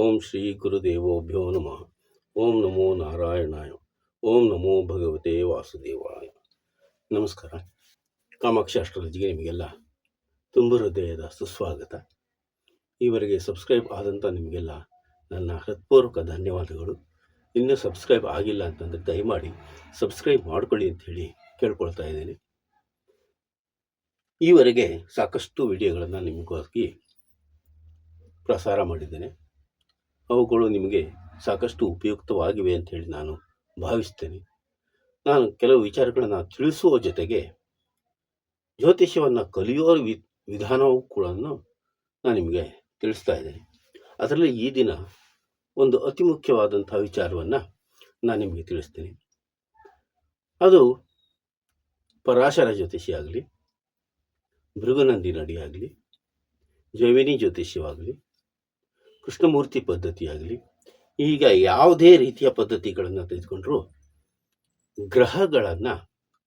ಓಂ ಶ್ರೀ ಗುರುದೇವೋಭ್ಯೋ ನಮಃ. ಓಂ ನಮೋ ನಾರಾಯಣಾಯ. ಓಂ ನಮೋ ಭಗವತೆ ವಾಸುದೇವಾಯ. ನಮಸ್ಕಾರ. ಕಾಮಾಕ್ಷಿ ಅಸ್ಟ್ರಾಲಜಿಗೆ ನಿಮಗೆಲ್ಲ ತುಂಬ ಹೃದಯದ ಸುಸ್ವಾಗತ. ಈವರೆಗೆ ಸಬ್ಸ್ಕ್ರೈಬ್ ಆದಂಥ ನಿಮಗೆಲ್ಲ ನನ್ನ ಹೃತ್ಪೂರ್ವಕ ಧನ್ಯವಾದಗಳು. ಇನ್ನೂ ಸಬ್ಸ್ಕ್ರೈಬ್ ಆಗಿಲ್ಲ ಅಂತಂದರೆ ದಯಮಾಡಿ ಸಬ್ಸ್ಕ್ರೈಬ್ ಮಾಡ್ಕೊಳ್ಳಿ ಅಂಥೇಳಿ ಕೇಳ್ಕೊಳ್ತಾ ಇದ್ದೀನಿ. ಈವರೆಗೆ ಸಾಕಷ್ಟು ವಿಡಿಯೋಗಳನ್ನು ನಿಮಗಾಗಿ ಪ್ರಸಾರ ಮಾಡಿದ್ದೇನೆ. ಅವುಗಳು ನಿಮಗೆ ಸಾಕಷ್ಟು ಉಪಯುಕ್ತವಾಗಿವೆ ಅಂಥೇಳಿ ನಾನು ಭಾವಿಸ್ತೇನೆ. ನಾನು ಕೆಲವು ವಿಚಾರಗಳನ್ನು ತಿಳಿಸುವ ಜೊತೆಗೆ ಜ್ಯೋತಿಷ್ಯವನ್ನು ಕಲಿಯುವ ವಿಧಾನವೂ ಕೂಡ ನಾನು ನಿಮಗೆ ತಿಳಿಸ್ತಾ ಇದ್ದೇನೆ. ಅದರಲ್ಲಿ ಈ ದಿನ ಒಂದು ಅತಿ ಮುಖ್ಯವಾದಂಥ ವಿಚಾರವನ್ನು ನಾನು ನಿಮಗೆ ತಿಳಿಸ್ತೀನಿ. ಅದು ಪರಾಶರ ಜ್ಯೋತಿಷ್ಯ ಆಗಲಿ, ಭೃಗುನಂದಿ ನಡಿ ಆಗಲಿ, ಜೈಮಿನಿ ಜ್ಯೋತಿಷ್ಯವಾಗಲಿ, ಕೃಷ್ಣಮೂರ್ತಿ ಪದ್ಧತಿಯಾಗಲಿ, ಈಗ ಯಾವುದೇ ರೀತಿಯ ಪದ್ಧತಿಗಳನ್ನು ತೆಗೆದುಕೊಂಡ್ರೂ ಗ್ರಹಗಳನ್ನು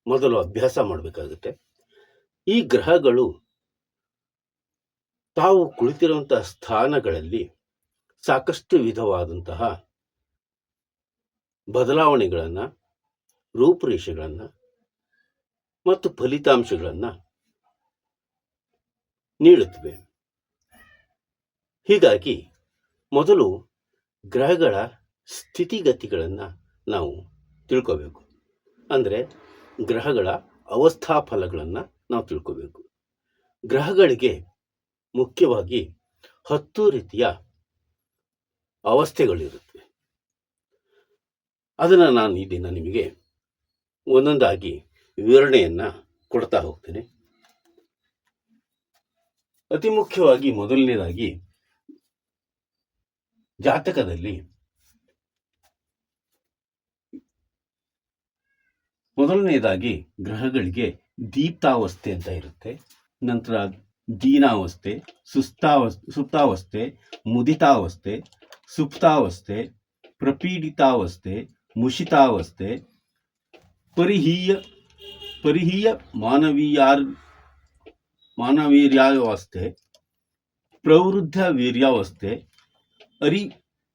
ಮೊದಲು ಅಭ್ಯಾಸ ಮಾಡಬೇಕಾಗುತ್ತೆ. ಈ ಗ್ರಹಗಳು ತಾವು ಕುಳಿತಿರುವಂತಹ ಸ್ಥಾನಗಳಲ್ಲಿ ಸಾಕಷ್ಟು ವಿಧವಾದಂತಹ ಬದಲಾವಣೆಗಳನ್ನು, ರೂಪುರೇಷೆಗಳನ್ನು ಮತ್ತು ಫಲಿತಾಂಶಗಳನ್ನು ನೀಡುತ್ತವೆ. ಹೀಗಾಗಿ ಮೊದಲು ಗ್ರಹಗಳ ಸ್ಥಿತಿಗತಿಗಳನ್ನು ನಾವು ತಿಳ್ಕೋಬೇಕು. ಅಂದರೆ ಗ್ರಹಗಳ ಅವಸ್ಥಾ ಫಲಗಳನ್ನು ನಾವು ತಿಳ್ಕೋಬೇಕು. ಗ್ರಹಗಳಿಗೆ ಮುಖ್ಯವಾಗಿ 10 ರೀತಿಯ ಅವಸ್ಥೆಗಳಿರುತ್ತವೆ. ಅದನ್ನು ನಾನು ಈ ದಿನ ನಿಮಗೆ ಒಂದೊಂದಾಗಿ ವಿವರಣೆಯನ್ನು ಕೊಡ್ತಾ ಹೋಗ್ತೇನೆ. ಅತಿ ಮುಖ್ಯವಾಗಿ ಮೊದಲನೇದಾಗಿ ಜಾತಕದಲ್ಲಿ ಮೊದಲನೇದಾಗಿ ಗ್ರಹಗಳಿಗೆ ದೀಪ್ತಾವಸ್ಥೆ ಅಂತ ಇರುತ್ತೆ. ನಂತರ ದೀನಾವಸ್ಥೆ, ಸುಪ್ತಾವಸ್ಥೆ, ಮುದಿತಾವಸ್ಥೆ, ಸುಪ್ತಾವಸ್ಥೆ, ಪ್ರಪೀಡಿತಾವಸ್ಥೆ, ಮುಷಿತಾವಸ್ಥೆ, ಪರಿಹೀಯ ಮಾನವೀರ್ಯಾವಸ್ಥೆ, ಪ್ರವೃದ್ಧ ವೀರ್ಯಾವಸ್ಥೆ,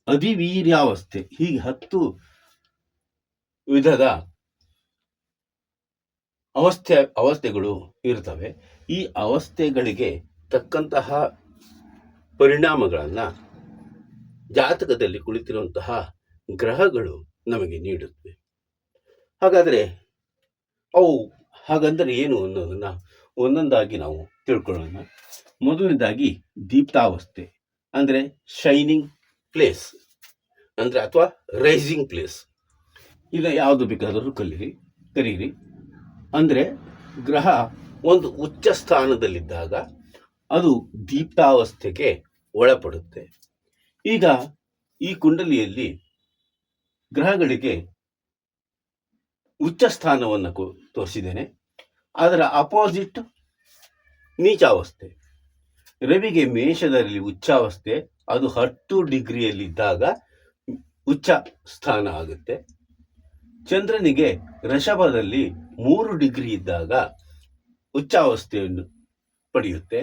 ಅಧಿವೀರ್ಯಾವಸ್ಥೆ. ಹೀಗೆ 10 ವಿಧದ ಅವಸ್ಥೆಗಳು ಇರ್ತವೆ. ಈ ಅವಸ್ಥೆಗಳಿಗೆ ತಕ್ಕಂತಹ ಪರಿಣಾಮಗಳನ್ನು ಜಾತಕದಲ್ಲಿ ಕುಳಿತಿರುವಂತಹ ಗ್ರಹಗಳು ನಮಗೆ ನೀಡುತ್ತವೆ. ಹಾಗಂದರೆ ಏನು ಅನ್ನೋದನ್ನು ಒಂದೊಂದಾಗಿ ನಾವು ತಿಳ್ಕೊಳ್ಳೋಣ. ಮೊದಲನೇದಾಗಿ ದೀಪ್ತಾವಸ್ಥೆ ಅಂದರೆ ಶೈನಿಂಗ್ ಪ್ಲೇಸ್ ಅಂದರೆ ಅಥವಾ ರೈಸಿಂಗ್ ಪ್ಲೇಸ್. ಇದು ಯಾವುದು ಬೇಕಾದರೂ ಕರೀರಿ. ಅಂದರೆ ಗ್ರಹ ಒಂದು ಉಚ್ಚ ಸ್ಥಾನದಲ್ಲಿದ್ದಾಗ ಅದು ದೀಪ್ತಾವಸ್ಥೆಗೆ ಒಳಪಡುತ್ತೆ. ಈಗ ಈ ಕುಂಡಲಿಯಲ್ಲಿ ಗ್ರಹಗಳಿಗೆ ಉಚ್ಚ ಸ್ಥಾನವನ್ನು ತೋರಿಸಿದ್ದೇನೆ. ಅದರ ಅಪೋಸಿಟ್ ನೀಚಾವಸ್ಥೆ. ರವಿಗೆ ಮೇಷದಲ್ಲಿ ಉಚ್ಚಾವಸ್ಥೆ, ಅದು 10 ಡಿಗ್ರಿಯಲ್ಲಿದ್ದಾಗ ಉಚ್ಚ ಸ್ಥಾನ ಆಗುತ್ತೆ. ಚಂದ್ರನಿಗೆ ವೃಷಭದಲ್ಲಿ 3 ಡಿಗ್ರಿ ಇದ್ದಾಗ ಉಚ್ಚಾವಸ್ಥೆಯನ್ನು ಪಡೆಯುತ್ತೆ.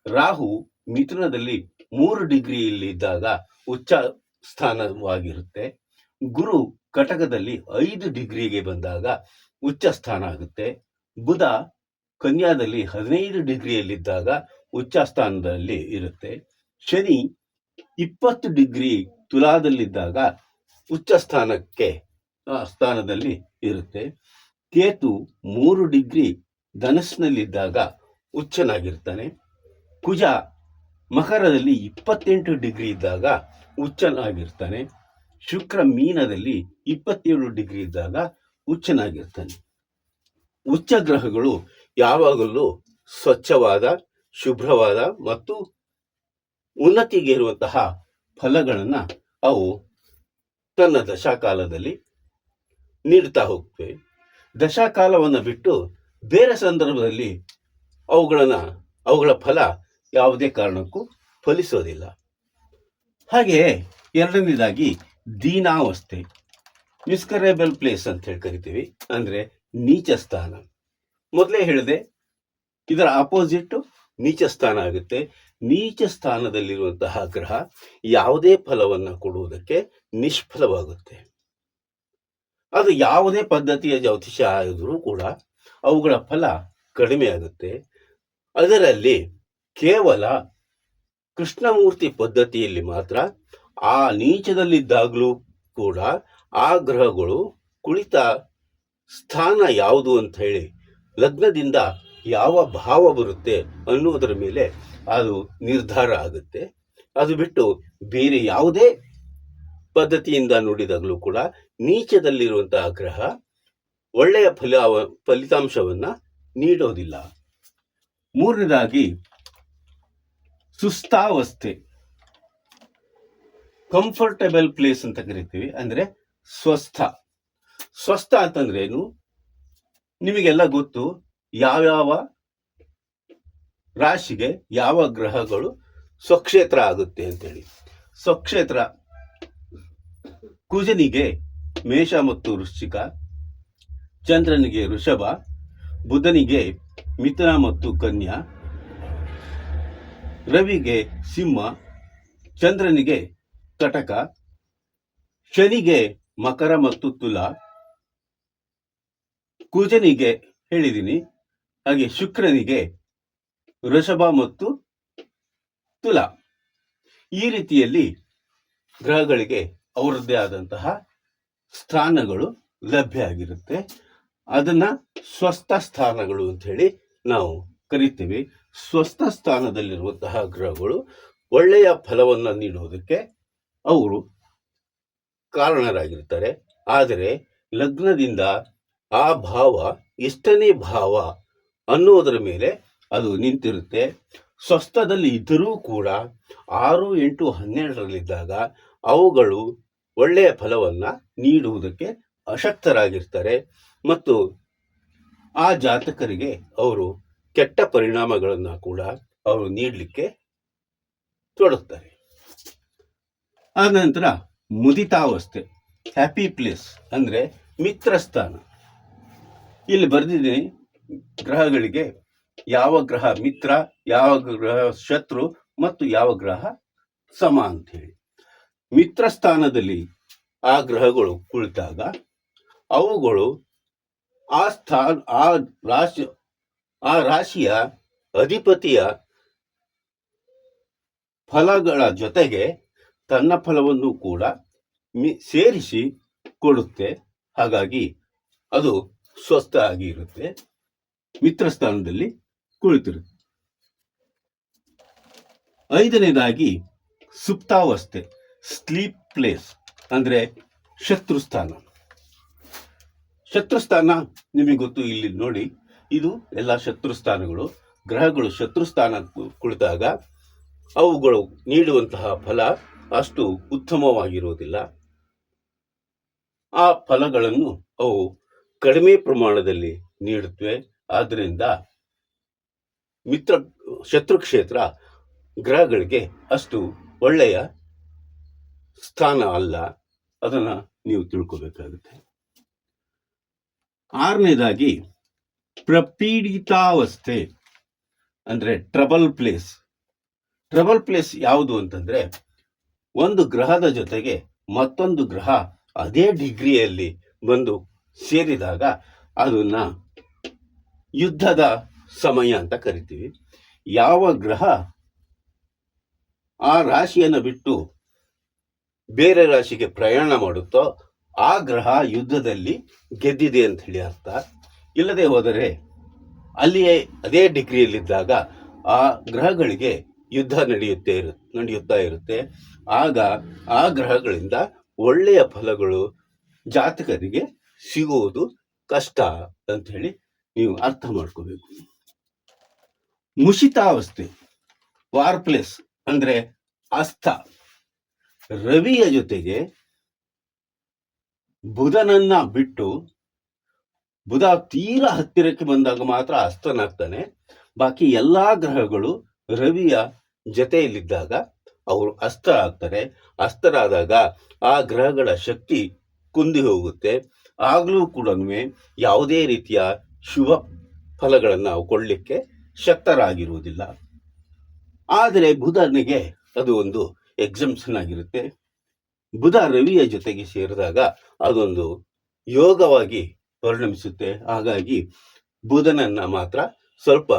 ರಾಹು ಮಿಥುನದಲ್ಲಿ 3 ಡಿಗ್ರಿಯಲ್ಲಿದ್ದಾಗ ಉಚ್ಚ ಸ್ಥಾನವಾಗಿರುತ್ತೆ. ಗುರು ಕಟಕದಲ್ಲಿ 5 ಡಿಗ್ರಿಗೆ ಬಂದಾಗ ಉಚ್ಚ ಸ್ಥಾನ ಆಗುತ್ತೆ. ಬುಧ ಕನ್ಯಾದಲ್ಲಿ 15 ಡಿಗ್ರಿಯಲ್ಲಿದ್ದಾಗ ಉಚ್ಚ ಸ್ಥಾನದಲ್ಲಿ ಇರುತ್ತೆ. ಶನಿ 20 ಡಿಗ್ರಿ ತುಲಾದಲ್ಲಿದ್ದಾಗ ಉಚ್ಚ ಸ್ಥಾನದಲ್ಲಿ ಇರುತ್ತೆ. ಕೇತು 3 ಡಿಗ್ರಿ ಧನಸ್ಸಿನಲ್ಲಿದ್ದಾಗ ಉಚ್ಚನಾಗಿರ್ತಾನೆ. ಕುಜ ಮಕರದಲ್ಲಿ 28 ಡಿಗ್ರಿ ಇದ್ದಾಗ ಉಚ್ಚನಾಗಿರ್ತಾನೆ. ಶುಕ್ರ ಮೀನದಲ್ಲಿ 27 ಡಿಗ್ರಿ ಇದ್ದಾಗ ಉಚ್ಚನಾಗಿರ್ತಾನೆ. ಉಚ್ಚ ಗ್ರಹಗಳು ಯಾವಾಗಲೂ ಸ್ವಚ್ಛವಾದ, ಶುಭ್ರವಾದ ಮತ್ತು ಉನ್ನತಿಗೆ ಇರುವಂತಹ ಫಲಗಳನ್ನು ಅವು ತನ್ನ ದಶಾಕಾಲದಲ್ಲಿ ನೀಡ್ತಾ ಹೋಗ್ತವೆ. ದಶಾಕಾಲವನ್ನು ಬಿಟ್ಟು ಬೇರೆ ಸಂದರ್ಭದಲ್ಲಿ ಅವುಗಳ ಫಲ ಯಾವುದೇ ಕಾರಣಕ್ಕೂ ಫಲಿಸೋದಿಲ್ಲ. ಹಾಗೆಯೇ ಎರಡನೇದಾಗಿ ದೀನಾವಸ್ಥೆ, ಮಿಸ್ಕರೇಬಲ್ ಪ್ಲೇಸ್ ಅಂತ ಹೇಳಿ ಕರಿತೀವಿ. ಅಂದರೆ ನೀಚ ಸ್ಥಾನ. ಮೊದಲೇ ಹೇಳಿದೆ, ಇದರ ಅಪೋಸಿಟ್ ನೀಚ ಸ್ಥಾನ ಆಗುತ್ತೆ. ನೀಚ ಸ್ಥಾನದಲ್ಲಿರುವಂತಹ ಗ್ರಹ ಯಾವುದೇ ಫಲವನ್ನು ಕೊಡುವುದಕ್ಕೆ ನಿಷ್ಫಲವಾಗುತ್ತೆ. ಅದು ಯಾವುದೇ ಪದ್ಧತಿಯ ಜ್ಯೋತಿಷ್ಯ ಆದರೂ ಕೂಡ ಅವುಗಳ ಫಲ ಕಡಿಮೆ ಆಗುತ್ತೆ. ಅದರಲ್ಲಿ ಕೇವಲ ಕೃಷ್ಣಮೂರ್ತಿ ಪದ್ಧತಿಯಲ್ಲಿ ಮಾತ್ರ ಆ ನೀಚದಲ್ಲಿದ್ದಾಗಲೂ ಕೂಡ ಆ ಗ್ರಹಗಳು ಕುಳಿತ ಸ್ಥಾನ ಯಾವುದು ಅಂತ ಹೇಳಿ ಲಗ್ನದಿಂದ ಯಾವ ಭಾವ ಬರುತ್ತೆ ಅನ್ನುವುದರ ಮೇಲೆ ಅದು ನಿರ್ಧಾರ ಆಗುತ್ತೆ. ಅದು ಬಿಟ್ಟು ಬೇರೆ ಯಾವುದೇ ಪದ್ಧತಿಯಿಂದ ನೋಡಿದಾಗಲೂ ಕೂಡ ನೀಚದಲ್ಲಿರುವಂತಹ ಗ್ರಹ ಒಳ್ಳೆಯ ಫಲಿತಾಂಶವನ್ನ ನೀಡೋದಿಲ್ಲ. ಮೂರನೇದಾಗಿ ಸುಸ್ಥಾವಸ್ಥೆ, ಕಂಫರ್ಟಬಲ್ ಪ್ಲೇಸ್ ಅಂತ ಕರಿತೀವಿ. ಅಂದ್ರೆ ಸ್ವಸ್ಥ ಅಂತಂದ್ರೆ ಏನು? ನಿಮಗೆಲ್ಲ ಗೊತ್ತು ಯಾವ್ಯಾವ ರಾಶಿಗೆ ಯಾವ ಗ್ರಹಗಳು ಸ್ವಕ್ಷೇತ್ರ ಆಗುತ್ತೆ ಅಂತೇಳಿ. ಸ್ವಕ್ಷೇತ್ರ ಕುಜನಿಗೆ ಮೇಷ ಮತ್ತು ವೃಶ್ಚಿಕ, ಚಂದ್ರನಿಗೆ ವೃಷಭ, ಬುಧನಿಗೆ ಮಿಥುನ ಮತ್ತು ಕನ್ಯಾ, ರವಿಗೆ ಸಿಂಹ, ಚಂದ್ರನಿಗೆ ಕಟಕ, ಶನಿಗೆ ಮಕರ ಮತ್ತು ತುಲಾ, ಕುಜನಿಗೆ ಹೇಳಿದ್ದೀನಿ, ಹಾಗೆ ಶುಕ್ರನಿಗೆ ವೃಷಭ ಮತ್ತು ತುಲಾ. ಈ ರೀತಿಯಲ್ಲಿ ಗ್ರಹಗಳಿಗೆ ಅವರದ್ದೇ ಆದಂತಹ ಸ್ಥಾನಗಳು ಲಭ್ಯ ಆಗಿರುತ್ತೆ. ಅದನ್ನ ಸ್ವಸ್ಥ ಸ್ಥಾನಗಳು ಅಂತ ಹೇಳಿ ನಾವು ಕರಿತೀವಿ. ಸ್ವಸ್ಥ ಸ್ಥಾನದಲ್ಲಿರುವಂತಹ ಗ್ರಹಗಳು ಒಳ್ಳೆಯ ಫಲವನ್ನ ನೀಡುವುದಕ್ಕೆ ಅವರು ಕಾರಣರಾಗಿರ್ತಾರೆ. ಆದರೆ ಲಗ್ನದಿಂದ ಆ ಭಾವ ಎಷ್ಟನೇ ಭಾವ ಅನ್ನುವುದರ ಮೇಲೆ ಅದು ನಿಂತಿರುತ್ತೆ. ಸ್ವಸ್ಥದಲ್ಲಿ ಇದ್ದರೂ ಕೂಡ 6, 8, 12ರಲ್ಲಿದ್ದಾಗ ಅವುಗಳು ಒಳ್ಳೆಯ ಫಲವನ್ನ ನೀಡುವುದಕ್ಕೆ ಅಶಕ್ತರಾಗಿರ್ತಾರೆ ಮತ್ತು ಆ ಜಾತಕರಿಗೆ ಅವರು ಕೆಟ್ಟ ಪರಿಣಾಮಗಳನ್ನ ಕೂಡ ಅವರು ನೀಡಲಿಕ್ಕೆ ತೊಡಗ್ತಾರೆ. ಆ ನಂತರ ಮುದಿತಾವಸ್ಥೆ, ಹ್ಯಾಪಿ ಪ್ಲೇಸ್ ಅಂದ್ರೆ ಮಿತ್ರಸ್ಥಾನ. ಇಲ್ಲಿ ಬರೆದಿದ್ದೀನಿ ಗ್ರಹಗಳಿಗೆ ಯಾವ ಗ್ರಹ ಮಿತ್ರ, ಯಾವ ಗ್ರಹ ಶತ್ರು ಮತ್ತು ಯಾವ ಗ್ರಹ ಸಮ ಅಂತ ಹೇಳಿ. ಮಿತ್ರ ಸ್ಥಾನದಲ್ಲಿ ಆ ಗ್ರಹಗಳು ಕುಳಿತಾಗ ಅವುಗಳು ಆ ರಾಶಿಯ ಅಧಿಪತಿಯ ಫಲಗಳ ಜೊತೆಗೆ ತನ್ನ ಫಲವನ್ನು ಕೂಡ ಸೇರಿಸಿ ಕೊಡುತ್ತೆ. ಹಾಗಾಗಿ ಅದು ಸ್ವಸ್ಥ ಆಗಿ ಇರುತ್ತೆ, ಮಿತ್ರ ಸ್ಥಾನದಲ್ಲಿ ಕುಳಿತಿರುತ್ತೆ. 5ನೇದಾಗಿ ಸುಪ್ತಾವಸ್ಥೆ, ಸ್ಲೀಪ್ ಪ್ಲೇಸ್ ಅಂದ್ರೆ ಶತ್ರುಸ್ಥಾನ. ಶತ್ರುಸ್ಥಾನ ನಿಮಗೆ ಗೊತ್ತು, ಇಲ್ಲಿ ನೋಡಿ ಇದು ಎಲ್ಲ ಶತ್ರುಸ್ಥಾನಗಳು. ಗ್ರಹಗಳು ಶತ್ರುಸ್ಥಾನ ಕುಳಿತಾಗ ಅವುಗಳು ನೀಡುವಂತಹ ಫಲ ಅಷ್ಟು ಉತ್ತಮವಾಗಿರುವುದಿಲ್ಲ. ಆ ಫಲಗಳನ್ನು ಅವು ಕಡಿಮೆ ಪ್ರಮಾಣದಲ್ಲಿ ನೀಡುತ್ತವೆ. ಆದ್ದರಿಂದ ಶತ್ರು ಕ್ಷೇತ್ರ ಗ್ರಹಗಳಿಗೆ ಅಷ್ಟು ಒಳ್ಳೆಯ ಸ್ಥಾನ ಅಲ್ಲ. ಅದನ್ನ ನೀವು ತಿಳ್ಕೋಬೇಕಾಗುತ್ತೆ. 6ನೇದಾಗಿ ಪ್ರಪೀಡಿತಾವಸ್ಥೆ ಅಂದ್ರೆ ಟ್ರಬಲ್ ಪ್ಲೇಸ್. ಟ್ರಬಲ್ ಪ್ಲೇಸ್ ಯಾವುದು ಅಂತಂದ್ರೆ ಒಂದು ಗ್ರಹದ ಜೊತೆಗೆ ಮತ್ತೊಂದು ಗ್ರಹ ಅದೇ ಡಿಗ್ರಿಯಲ್ಲಿ ಬಂದು ಸೇರಿದಾಗ ಅದನ್ನ ಯುದ್ಧದ ಸಮಯ ಅಂತ ಕರಿತೀವಿ. ಯಾವ ಗ್ರಹ ಆ ರಾಶಿಯನ್ನು ಬಿಟ್ಟು ಬೇರೆ ರಾಶಿಗೆ ಪ್ರಯಾಣ ಮಾಡುತ್ತೋ ಆ ಗ್ರಹ ಯುದ್ಧದಲ್ಲಿ ಗೆದ್ದಿದೆ ಅಂತ ಹೇಳಿ ಅರ್ಥ. ಇಲ್ಲದೆ ಹೋದರೆ ಅಲ್ಲಿಯೇ ಅದೇ ಡಿಗ್ರಿಯಲ್ಲಿದ್ದಾಗ ಆ ಗ್ರಹಗಳಿಗೆ ಯುದ್ಧ ನಡೆಯುತ್ತಾ ಇರುತ್ತೆ. ಆಗ ಆ ಗ್ರಹಗಳಿಂದ ಒಳ್ಳೆಯ ಫಲಗಳು ಜಾತಕರಿಗೆ ಸಿಗುವುದು ಕಷ್ಟ ಅಂತ ಹೇಳಿ ನೀವು ಅರ್ಥ ಮಾಡ್ಕೋಬೇಕು. ಮುಷಿತಾವಸ್ಥೆ, ವಾರ್ ಪ್ಲೇಸ್ ಅಂದ್ರೆ ಅಸ್ತ. ರವಿಯ ಜೊತೆಗೆ ಬುಧನನ್ನ ಬಿಟ್ಟು ಬುಧ ತೀರಾ ಹತ್ತಿರಕ್ಕೆ ಬಂದಾಗ ಮಾತ್ರ ಅಸ್ತನಾಗ್ತಾನೆ. ಬಾಕಿ ಎಲ್ಲಾ ಗ್ರಹಗಳು ರವಿಯ ಜೊತೆಯಲ್ಲಿದ್ದಾಗ ಅವರು ಅಸ್ತ ಆಗ್ತಾರೆ. ಅಸ್ತರಾದಾಗ ಆ ಗ್ರಹಗಳ ಶಕ್ತಿ ಕುಂದಿ ಹೋಗುತ್ತೆ. ಆಗ್ಲೂ ಕೂಡ ಯಾವುದೇ ರೀತಿಯ ಶುಭ ಫಲಗಳನ್ನು ನಾವು ಕೊಡ್ಲಿಕ್ಕೆ ಶಕ್ತರಾಗಿರುವುದಿಲ್ಲ. ಆದರೆ ಬುಧನಿಗೆ ಅದು ಒಂದು ಎಕ್ಸಂಪ್ಷನ್ ಆಗಿರುತ್ತೆ. ಬುಧ ರವಿಯ ಜೊತೆಗೆ ಸೇರಿದಾಗ ಅದೊಂದು ಯೋಗವಾಗಿ ಪರಿಣಮಿಸುತ್ತೆ. ಹಾಗಾಗಿ ಬುಧನನ್ನ ಮಾತ್ರ ಸ್ವಲ್ಪ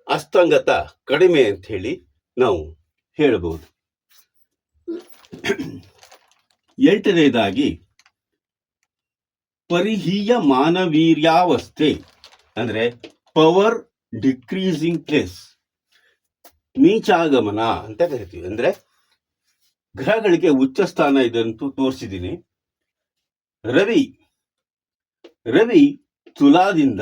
ಅಸ್ತಂಗತ ಕಡಿಮೆ ಅಂತ ಹೇಳಿ ನಾವು ಹೇಳಬಹುದು. 8ನೇದಾಗಿ ಪರಿಹೀಯ ಮಾನವೀರ್ಯಾವಸ್ಥೆ ಅಂದ್ರೆ ಪವರ್ ಡಿಕ್ರೀಸಿಂಗ್ ಪ್ಲೇಸ್, ನೀಚಾಗಮನ ಅಂತ ಕರಿತೀವಿ. ಅಂದ್ರೆ ಗ್ರಹಗಳಿಗೆ ಉಚ್ಚ ಸ್ಥಾನ ಇದಂತೂ ತೋರಿಸಿದ್ದೀನಿ. ರವಿ ತುಲಾದಿಂದ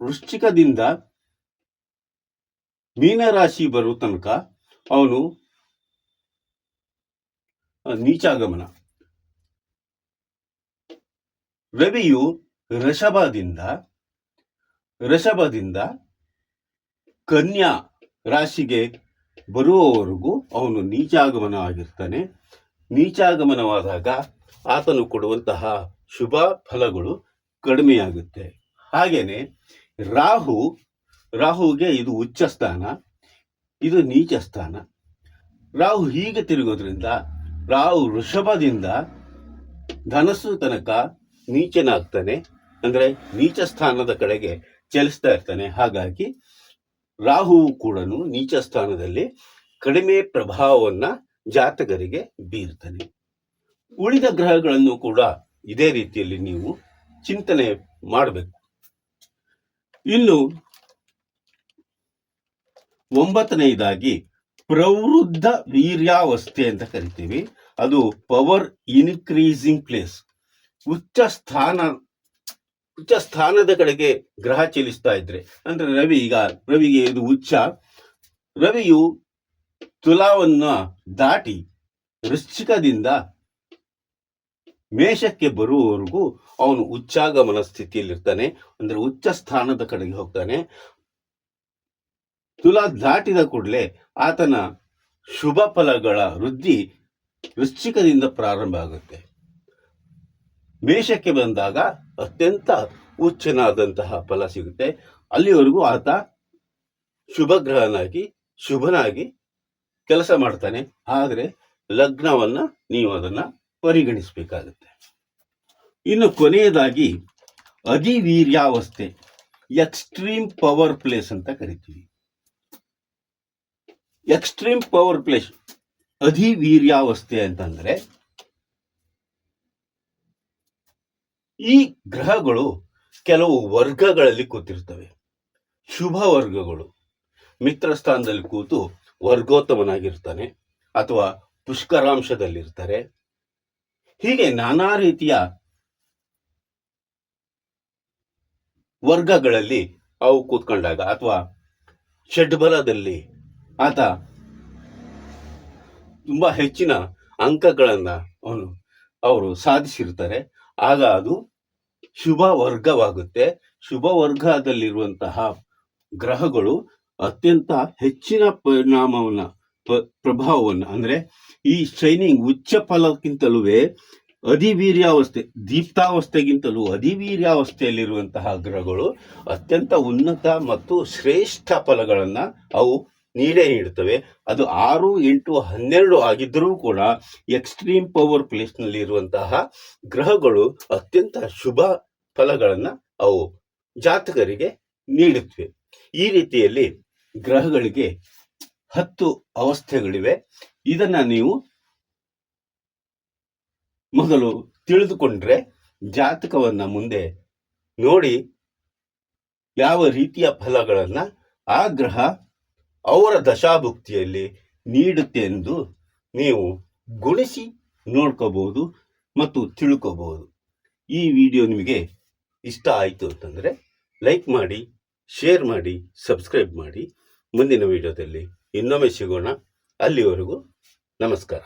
ವೃಶ್ಚಿಕದಿಂದ ಮೀನರಾಶಿ ಬರುವ ತನಕ ಅವನು ನೀಚಾಗಮನ. ರವಿಯು ಋಷಭದಿಂದ ಕನ್ಯಾ ರಾಶಿಗೆ ಬರುವವರೆಗೂ ಅವನು ನೀಚಾಗಮನ ಆಗಿರ್ತಾನೆ. ನೀಚಾಗಮನವಾದಾಗ ಆತನು ಕೊಡುವಂತಹ ಶುಭ ಫಲಗಳು ಕಡಿಮೆಯಾಗುತ್ತೆ. ಹಾಗೇನೆ ರಾಹುಗೆ ಇದು ಉಚ್ಚ ಸ್ಥಾನ, ಇದು ನೀಚ ಸ್ಥಾನ. ರಾಹು ಹೀಗೆ ತಿರುಗೋದ್ರಿಂದ ರಾಹು ವೃಷಭದಿಂದ ಧನಸ್ಸು ತನಕ ನೀಚನಾಗ್ತಾನೆ, ಅಂದ್ರೆ ನೀಚ ಸ್ಥಾನದ ಕಡೆಗೆ ಚಲಿಸ್ತಾ ಇರ್ತಾನೆ. ಹಾಗಾಗಿ ರಾಹುವು ಕೂಡ ನೀಚ ಸ್ಥಾನದಲ್ಲಿ ಕಡಿಮೆ ಪ್ರಭಾವವನ್ನ ಜಾತಕರಿಗೆ ಬೀರ್ತಾನೆ. ಉಳಿದ ಗ್ರಹಗಳನ್ನು ಕೂಡ ಇದೇ ರೀತಿಯಲ್ಲಿ ನೀವು ಚಿಂತನೆ ಮಾಡಬೇಕು. ಇನ್ನು 9ನೇದಾಗಿ ಪ್ರವೃದ್ಧ ವೀರ್ಯಾವಸ್ಥೆ ಅಂತ ಕರಿತೀವಿ. ಅದು ಪವರ್ ಇನ್ಕ್ರೀಸಿಂಗ್ ಪ್ಲೇಸ್, ಉಚ್ಚ ಸ್ಥಾನದ ಕಡೆಗೆ ಗ್ರಹ ಚಲಿಸ್ತಾ ಇದ್ರೆ, ಅಂದ್ರೆ ರವಿಗೆ ಇದು ಉಚ್ಚ. ರವಿಯು ತುಲಾವನ್ನ ದಾಟಿ ವೃಶ್ಚಿಕದಿಂದ ಮೇಷಕ್ಕೆ ಬರುವವರೆಗೂ ಅವನು ಉಚ್ಚಾಗಮನ ಸ್ಥಿತಿಯಲ್ಲಿರ್ತಾನೆ, ಅಂದ್ರೆ ಉಚ್ಚ ಸ್ಥಾನದ ಕಡೆಗೆ ಹೋಗ್ತಾನೆ. ತುಲಾ ದಾಟಿದ ಕೂಡಲೇ ಆತನ ಶುಭ ಫಲಗಳ ವೃದ್ಧಿ ವೃಶ್ಚಿಕದಿಂದ ಪ್ರಾರಂಭ ಆಗುತ್ತೆ. ಮೇಷಕ್ಕೆ ಬಂದಾಗ ಅತ್ಯಂತ ಉಚ್ಚನಾದಂತಹ ಫಲ ಸಿಗುತ್ತೆ. ಅಲ್ಲಿವರೆಗೂ ಆತ ಶುಭನಾಗಿ ಕೆಲಸ ಮಾಡ್ತಾನೆ. ಆದರೆ ಲಗ್ನವನ್ನ ನೀವು ಅದನ್ನ ಪರಿಗಣಿಸಬೇಕಾಗುತ್ತೆ. ಇನ್ನು ಕೊನೆಯದಾಗಿ ಅಧಿವೀರ್ಯಾವಸ್ಥೆ, ಎಕ್ಸ್ಟ್ರೀಮ್ ಪವರ್ ಪ್ಲೇಸ್ ಅಂತ ಕರಿತೀವಿ. ಎಕ್ಸ್ಟ್ರೀಮ್ ಪವರ್ ಪ್ಲೇಸ್, ಅಧಿವೀರ್ಯಾವಸ್ಥೆ ಅಂತಂದ್ರೆ ಈ ಗ್ರಹಗಳು ಕೆಲವು ವರ್ಗಗಳಲ್ಲಿ ಕೂತಿರ್ತವೆ. ಶುಭ ವರ್ಗಗಳು ಮಿತ್ರ ಸ್ಥಾನದಲ್ಲಿ ಕೂತು ವರ್ಗೋತ್ತಮನಾಗಿರ್ತಾನೆ ಅಥವಾ ಪುಷ್ಕರಾಂಶದಲ್ಲಿರ್ತಾರೆ. ಹೀಗೆ ನಾನಾ ರೀತಿಯ ವರ್ಗಗಳಲ್ಲಿ ಅವು ಕೂತ್ಕೊಂಡಾಗ ಅಥವಾ ಷಡ್ಬಲದಲ್ಲಿ ಆತ ತುಂಬಾ ಹೆಚ್ಚಿನ ಅಂಕಗಳನ್ನ ಅವರು ಸಾಧಿಸಿರ್ತಾರೆ. ಆಗ ಅದು ಶುಭ ವರ್ಗವಾಗುತ್ತೆ. ಶುಭ ವರ್ಗದಲ್ಲಿರುವಂತಹ ಗ್ರಹಗಳು ಅತ್ಯಂತ ಹೆಚ್ಚಿನ ಪ್ರಭಾವವನ್ನು ಅಂದ್ರೆ ಈ ಶೈನಿಂಗ್ ಉಚ್ಚ ಫಲಕ್ಕಿಂತಲೂ ಅಧಿವೀರ್ಯಾವಸ್ಥೆ, ದೀಪ್ತಾವಸ್ಥೆಗಿಂತಲೂ ಅಧಿವೀರ್ಯಾವಸ್ಥೆಯಲ್ಲಿರುವಂತಹ ಗ್ರಹಗಳು ಅತ್ಯಂತ ಉನ್ನತ ಮತ್ತು ಶ್ರೇಷ್ಠ ಫಲಗಳನ್ನ ಅವು ನೀಡುತ್ತವೆ. ಅದು 6, 8, 12 ಆಗಿದ್ದರೂ ಕೂಡ ಎಕ್ಸ್ಟ್ರೀಮ್ ಪವರ್ ಪ್ಲೇಸ್ ನಲ್ಲಿ ಇರುವಂತಹ ಗ್ರಹಗಳು ಅತ್ಯಂತ ಶುಭ ಫಲಗಳನ್ನ ಅವು ಜಾತಕರಿಗೆ ನೀಡುತ್ತವೆ. ಈ ರೀತಿಯಲ್ಲಿ ಗ್ರಹಗಳಿಗೆ 10 ಅವಸ್ಥೆಗಳಿವೆ. ಇದನ್ನ ನೀವು ಮೊದಲು ತಿಳಿದುಕೊಂಡ್ರೆ ಜಾತಕವನ್ನ ಮುಂದೆ ನೋಡಿ ಯಾವ ರೀತಿಯ ಫಲಗಳನ್ನ ಆ ಗ್ರಹ ಅವರ ದಶಾಭುಕ್ತಿಯಲ್ಲಿ ನೀಡುತ್ತೆ ಎಂದು ನೀವು ಗುಣಿಸಿ ನೋಡ್ಕೋಬಹುದು ಮತ್ತು ತಿಳ್ಕೋಬಹುದು. ಈ ವಿಡಿಯೋ ನಿಮಗೆ ಇಷ್ಟ ಆಯಿತು ಅಂತಂದರೆ ಲೈಕ್ ಮಾಡಿ, ಶೇರ್ ಮಾಡಿ, ಸಬ್ಸ್ಕ್ರೈಬ್ ಮಾಡಿ. ಮುಂದಿನ ವಿಡಿಯೋದಲ್ಲಿ ಇನ್ನೊಮ್ಮೆ ಸಿಗೋಣ. ಅಲ್ಲಿವರೆಗೂ ನಮಸ್ಕಾರ.